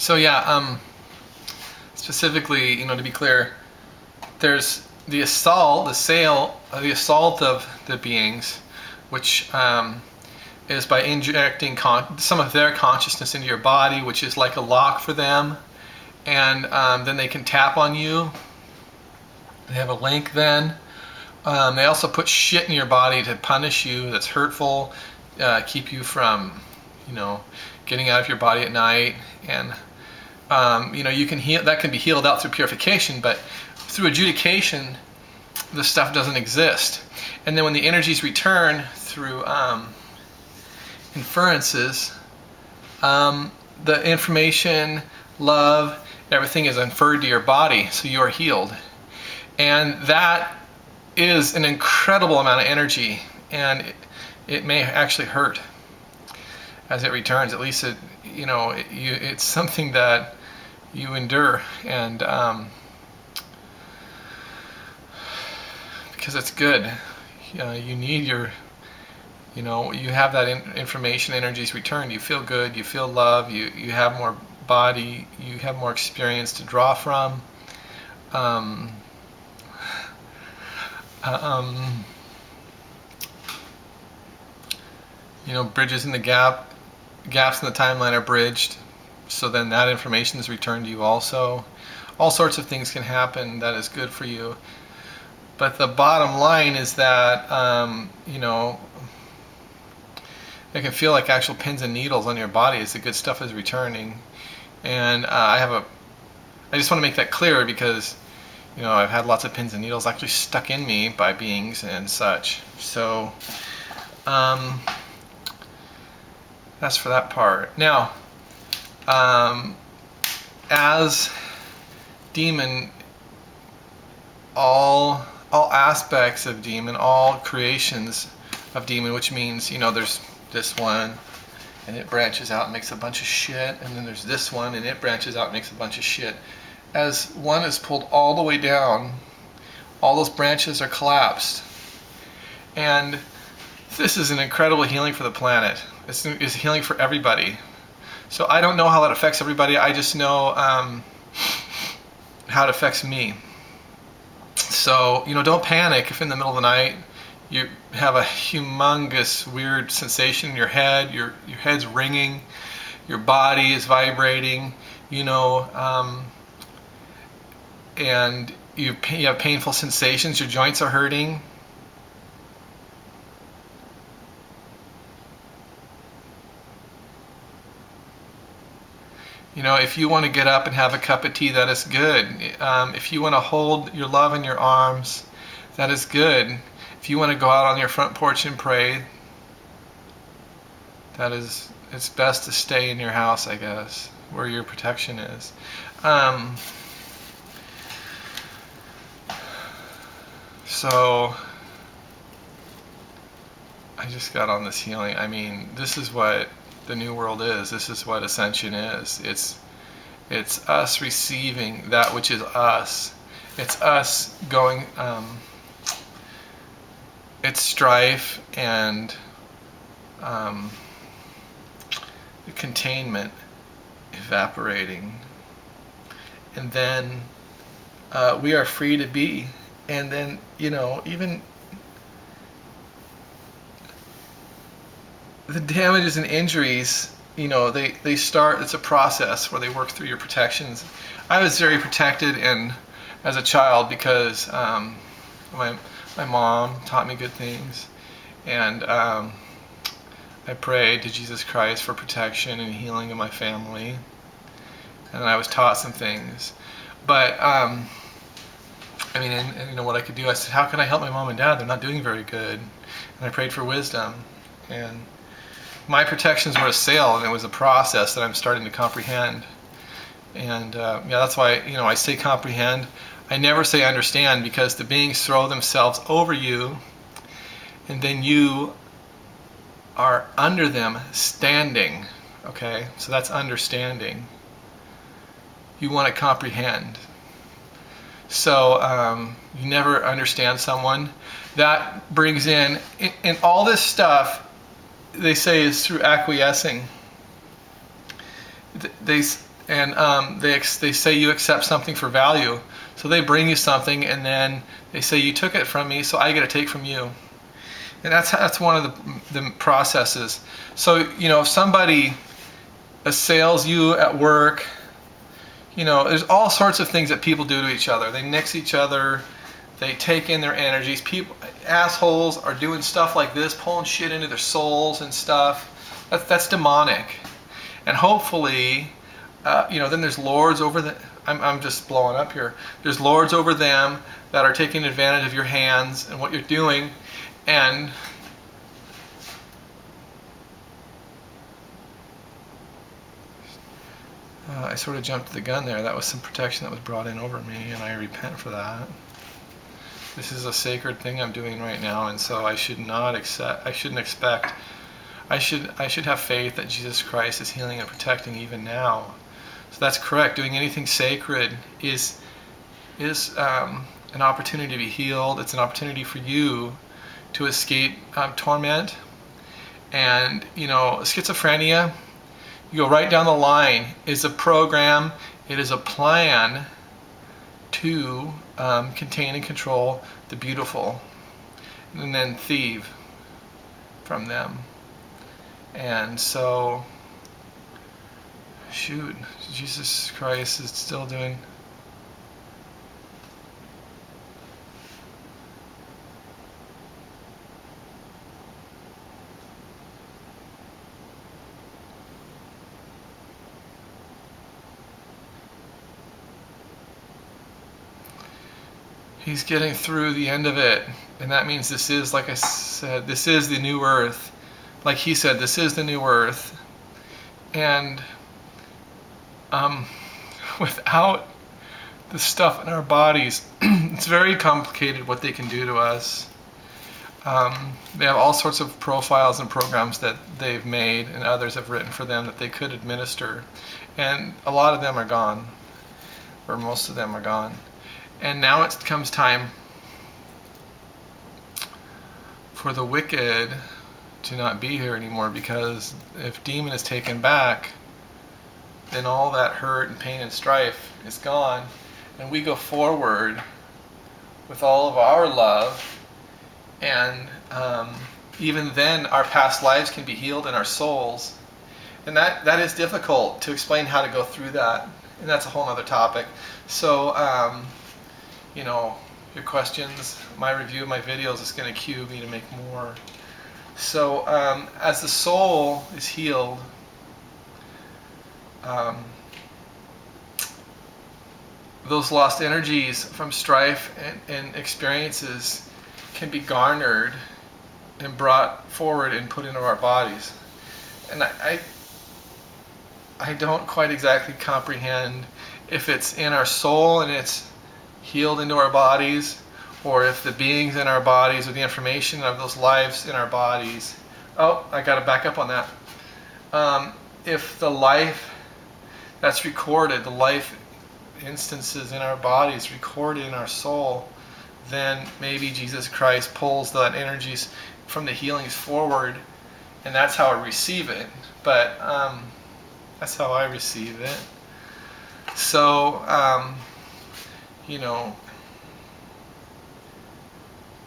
So yeah, specifically, to be clear, there's the assault of the beings, which is by injecting some of their consciousness into your body, which is like a lock for them, and then they can tap on you. They have a link then. They also put shit in your body to punish you that's hurtful, keep you from, getting out of your body at night, and you can heal. That can be healed out through purification, but through adjudication, the stuff doesn't exist. And then when the energies return through inferences, the information, love, everything is inferred to your body, so you are healed. And that is an incredible amount of energy, and it may actually hurt as it returns. At least it's something that you endure, and because it's good. You need you have that information, energies returned. You feel good, you feel love, you have more body, you have more experience to draw from. Bridges in the gaps in the timeline are bridged, so then that information is returned to you also. All sorts of things can happen that is good for you. But the bottom line is that, it can feel like actual pins and needles on your body as the good stuff is returning. And I just want to make that clear because, I've had lots of pins and needles actually stuck in me by beings and such. So, that's for that part. Now, as demon, all aspects of demon, all creations of demon, which means, there's this one, and it branches out and makes a bunch of shit, and then there's this one, and it branches out and makes a bunch of shit. As one is pulled all the way down, all those branches are collapsed. And this is an incredible healing for the planet. It's healing for everybody. So I don't know how that affects everybody. I just know how it affects me. So, don't panic if in the middle of the night you have a humongous weird sensation in your head, your head's ringing, your body is vibrating, and you have painful sensations, your joints are hurting. If you want to get up and have a cup of tea, that is good. If you want to hold your love in your arms, that is good. If you want to go out on your front porch and pray, it's best to stay in your house, I guess, where your protection is. So, I just got on this healing. I mean, this is what the new world is. This is what ascension is. It's us receiving that which is us. It's us going, it's strife and the containment evaporating. And then we are free to be. And then, even the damages and injuries, they start, it's a process where they work through your protections. I was very protected as a child because my mom taught me good things, and I prayed to Jesus Christ for protection and healing of my family, and I was taught some things. But and what I could do, I said, how can I help my mom and dad? They're not doing very good. And I prayed for wisdom, and my protections were assailed, and it was a process that I'm starting to comprehend. And that's why I say comprehend. I never say understand, because the beings throw themselves over you, and then you are under them standing. Okay, so that's understanding. You want to comprehend. So you never understand someone. That brings in all this stuff, they say, is through acquiescing. and they say you accept something for value. So they bring you something, and then they say you took it from me, so I get to take from you. And that's one of the processes. So if somebody assails you at work, there's all sorts of things that people do to each other. They nix each other. They take in their energies. People, assholes, are doing stuff like this, pulling shit into their souls and stuff. That's demonic. And hopefully, then there's lords over the. I'm just blowing up here. There's lords over them that are taking advantage of your hands and what you're doing, and I sort of jumped the gun there. That was some protection that was brought in over me, and I repent for that. This is a sacred thing I'm doing right now, and so I should not accept. I shouldn't expect. I should have faith that Jesus Christ is healing and protecting even now. So that's correct. Doing anything sacred is an opportunity to be healed. It's an opportunity for you to escape torment. And schizophrenia, you go right down the line, is a program. It is a plan to contain and control the beautiful, and then thieve from them. And so, shoot, Jesus Christ is still doing. He's getting through the end of it, and that means this is, like I said, this is the new earth. Like he said, this is the new earth. And without the stuff in our bodies, it's very complicated what they can do to us. They have all sorts of profiles and programs that they've made and others have written for them that they could administer. And a lot of them are gone, or most of them are gone. And now it comes time for the wicked to not be here anymore, because if demon is taken back, then all that hurt and pain and strife is gone, and we go forward with all of our love, and even then our past lives can be healed in our souls. And that is difficult to explain how to go through that, and that's a whole other topic. So your questions, my review of my videos is going to cue me to make more. So as the soul is healed, those lost energies from strife and experiences can be garnered and brought forward and put into our bodies. And I don't quite exactly comprehend if it's in our soul and it's healed into our bodies, or if the beings in our bodies, or the information of those lives in our bodies. Oh, I got to back up on that. If the life that's recorded, the life instances in our bodies recorded in our soul, then maybe Jesus Christ pulls that energies from the healings forward, and that's how I receive it. But that's how I receive it. So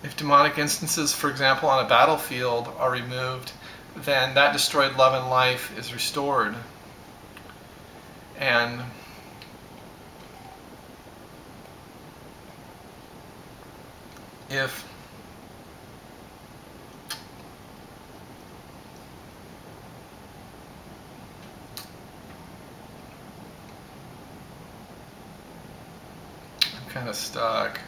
if demonic instances, for example, on a battlefield are removed, then that destroyed love and life is restored. And if I'm kind of stuck.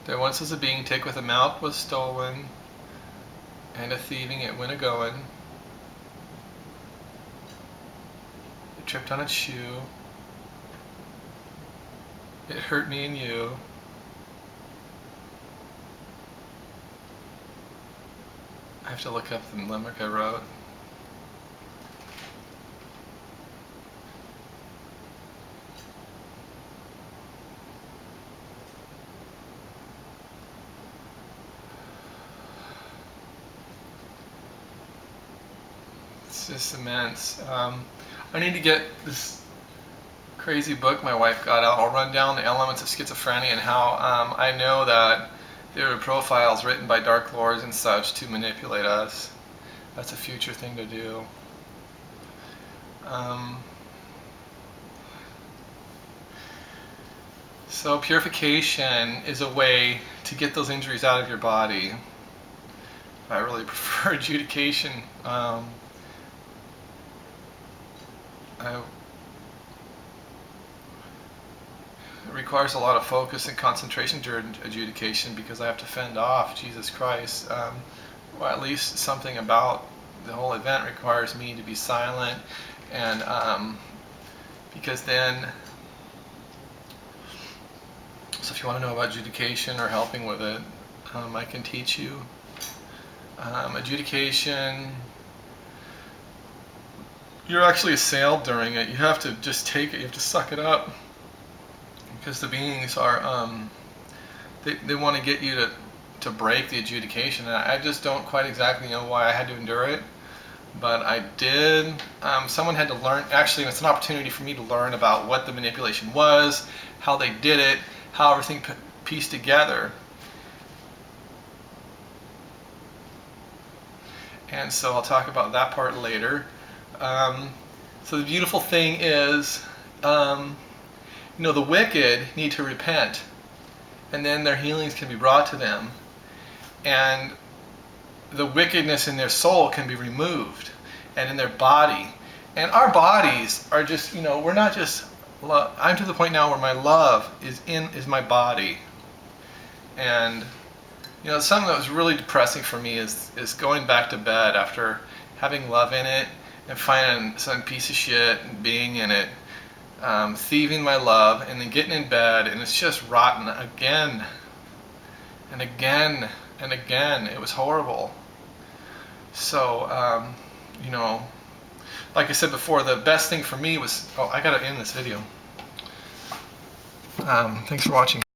There once was a being, take with a mouth was stolen, and a thieving it went a-going. It tripped on its shoe. It hurt me and you. I have to look up the limerick I wrote. It's just immense. I need to get this crazy book my wife got out. I'll run down the elements of schizophrenia and how I know that there are profiles written by dark lords and such to manipulate us. That's a future thing to do. So purification is a way to get those injuries out of your body. I really prefer adjudication. It requires a lot of focus and concentration during adjudication because I have to fend off Jesus Christ. Well, at least something about the whole event requires me to be silent, and because then, so if you want to know about adjudication or helping with it, I can teach you. Adjudication, you're actually assailed during it. You have to just take it, you have to suck it up, because the beings are, they want to get you to break the adjudication. And I just don't quite exactly know why I had to endure it, but I did. Someone had to learn, actually it's an opportunity for me to learn about what the manipulation was, how they did it, how everything pieced together. And so I'll talk about that part later. So the beautiful thing is, the wicked need to repent, and then their healings can be brought to them, and the wickedness in their soul can be removed, and in their body. And our bodies are just, we're not just love. I'm to the point now where my love is my body. And something that was really depressing for me is going back to bed after having love in it and finding some piece of shit and being in it, thieving my love, and then getting in bed and it's just rotten again and again and again. It was horrible. So, like I said before, the best thing for me was, I gotta end this video. Thanks for watching.